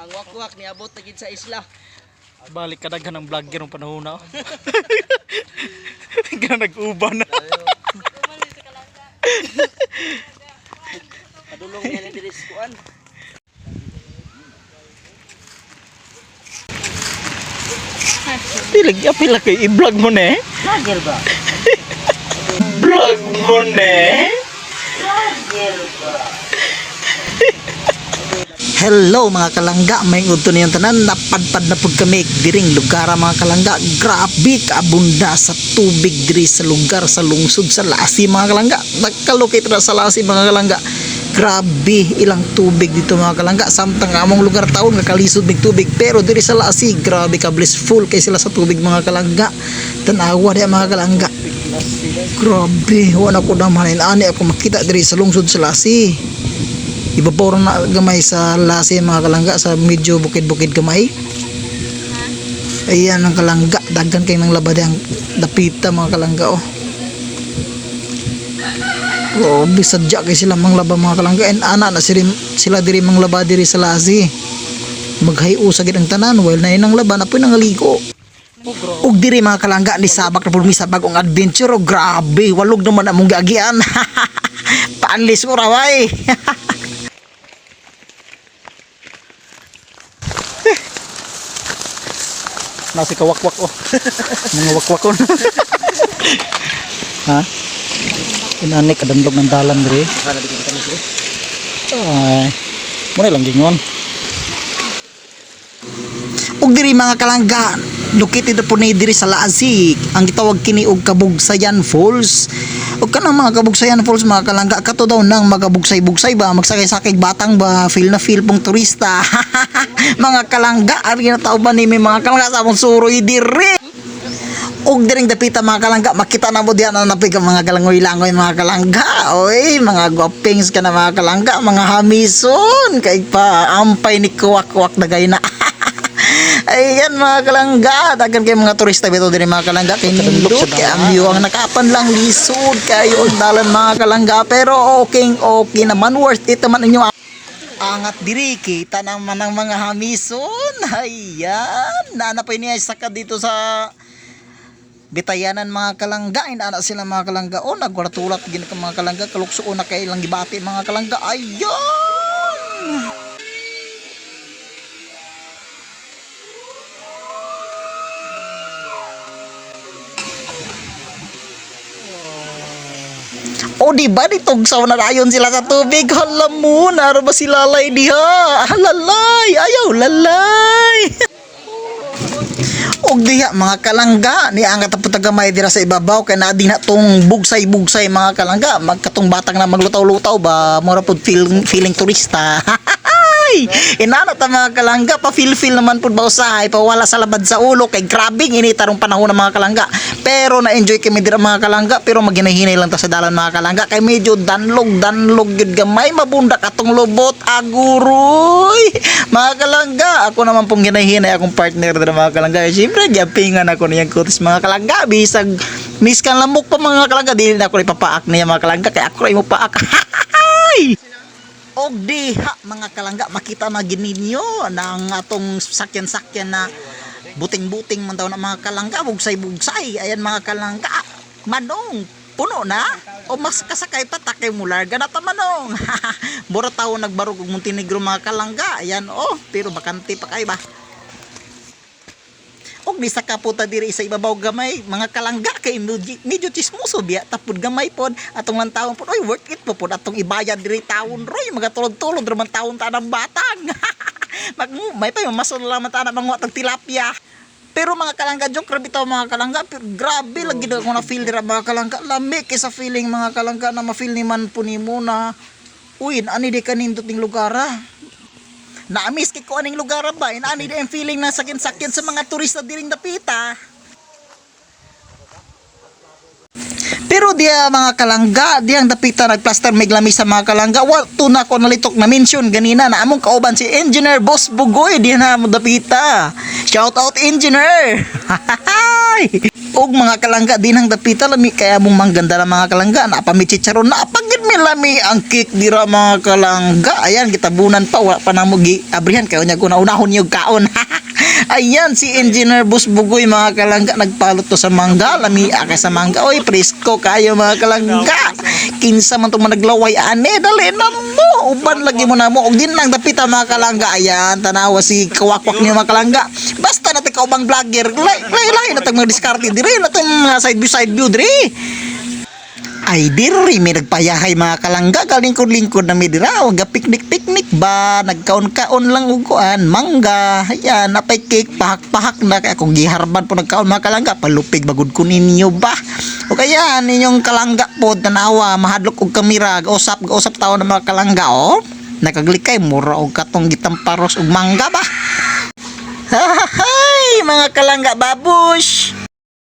Ang wakwak niabot na gid sa isla. Balik ka daghan ng vlogger ng panahon na. Kaya nag-uban na. Padulong niya diri sa kuan. Pila kay i-vlog mo na eh. Vlogger ba? Vlog mo na eh. Vlogger ba? Hello mga kalangga, may udto niyong tanan, napadpad na pud kami diring lugar mga kalangga. Grabe kaabunda sa tubig diri sa lugar sa lungsod sa Lasi mga kalangga. Nagkalocate na sa Lasi mga kalangga. Grabe ilang tubig dito mga kalangga. Samtang among lugar taon nakalisod mig tubig, pero diri sa Lasi grabe ka blissful kay sila sa tubig mga kalangga. Tanawa di mga kalangga. Grabe, wala ko naman ani ako makita diri sa lungsod sa Lasi. Ibabaw na gamay sa Lasi mga kalangga, sa medyo bukid-bukid gamay. Ayan ang kalangga, daghan kay nang labad ang dapita mga kalangga oh. Oh, bisadya kay sila manglaba mga kalangga, and ana na sila diri manglaba diri sa Lasi. Maghayo sa gid ang tanan while na inang laban apoy nangaligo. Ug diri mga kalangga ni sabak na pud mi sa bagong adventure. Oh, grabe, walog naman among giagian. Paanlis mo raway. Nasi kawakwak oh. Mga wakwakon. Ha? Inanik kadandog ng dalan diri. Ay. Muna lang gingon. Ug diri mga kalangga, located po ni diri sa Lasi ang gitawag kini og Kabugsayan Falls. Ug kanang mga Kabugsayan Falls mga kalangga, kato daw nang magabugsay-bugsay ba, magsakay-sakay batang ba, feel na feel pong turista. Mga kalangga, ari na tao ba ni mga kalangga sa among suroy diri. Og diring dapita mga kalangga, makita na mo diyan na napig mga galangoy-langoy mga kalangga. Oy, mga gwapings ka na mga kalangga, mga hamison kay pa ampay ni kuwak-kuwak na gayna. Ayan mga kalangga, daghan kay mga turista bito diri mga kalangga, kay nindot kay ang view ang nakapan lang lisod kayo ang dalan mga kalangga, pero okay naman, worth it naman inyo angat diri, kita naman ng mga hamison. Ayan, naanapay niya saka dito sa Bitayanan mga kalangga, inaana sila mga kalangga. O nagwaratulat gini ka mga kalangga, kaluksuon na kay ilang gibati mga kalangga. Ayun. O diba ditugsaw na dayon sila sa tubig. Hala mo, naro ba si lalay diha? Lalay, ayaw lalay. Og diha mga kalangga, ni ang kataputagamay dira sa ibabaw kay na di na tong bugsay-bugsay mga kalangga. Magkatong batang na maglutaw-lutaw ba, mura pud feeling turista. Inana ta mga kalangga, pa feel naman pud ba usahay, pa wala sa labad sa ulo kay grabing init tarong panahon ng mga kalangga. Pero na-enjoy kami dira mga kalangga, pero maginahinay lang ta sa dalan mga kalangga kay medyo danlog gid gamay, mabunda katong lubot aguroy. Mga kalangga, ako naman pong ginahinay akong partner dira mga kalangga. Siyempre gyapingan ako niyang kutis mga kalangga, bisag miskan lamok pa mga kalangga, dili na ako ipapaak niya mga kalangga kay ako imo paak. Og diha mga kalangga, makita na gininyo ng atong sakyan-sakyan na buting-buting man daw na mga kalangga, bugsay-bugsay. Ayan mga kalangga, manong puno na o mas kasakay pa takay mo larga na ta manong. Bura tawo nagbarog og Montenegro mga kalangga. Ayan oh, pero bakante pa kay ba. Og di sa kaputa diri sa ibabaw gamay mga kalangga kay medyo chismoso biya tapod gamay pod atong lang taon pod. Oy, worth it po pod atong ibayad diri taon roy, magatulod-tulod raman taon ta ng batang. May pa mamasol lang ta na mga tilapia. Pero mga kalangga, joke ra bitaw mga kalangga, pero grabe lagi daw ko na feel dira mga kalangga. Lami kay sa feeling mga kalangga na ma-feel ni man po nimo na uy, ani di kanindot ning lugar na-miss kay ko aning lugar ba, inaani di ang feeling na sakin-sakin sa mga turista diring dapita. Pero diya mga kalangga, diyang dapita nagplaster may glami sa mga kalangga. Wa to na ko nalitok na mention ganina na among kauban si Engineer Boss Bugoy diyan na mo dapita. Shout out Engineer. Og mga kalangga din ang dapita lami kaya mong mangganda lang mga kalangga na pamichicharon na pagid mi lami ang cake dira mga kalangga. Ayan kitabunan pa wa pa namo gi abrihan kayo nya ko na unahon yung kaon. Ayan si Engineer Boss Bugoy mga kalangga nagpalot to sa mangga lami ka sa mangga. Oy presko kayo mga kalangga. Kinsa man tong managlaway ane dali na mo uban lagi mo na mo og din lang dapita mga kalangga. Ayan tanawa si kawakwak niyo mga kalangga. Basta natin kaubang vlogger lay na tag mga diskarte dire na tong mga side view dire. Ay diri may nagpayahay mga kalangga kalingkod-lingkod na mi dira og piknik ba nagkaon-kaon lang og kuan mangga ayan napay cake pahak-pahak na kay akong giharban po nagkaon mga kalangga palupig bagud ko ninyo ba o kaya ninyong kalangga pod tanawa mahadlok og kamera usap tawo ng mga kalangga oh nakaglikay mura og katong gitamparos og mangga ba. Hay mga kalangga babush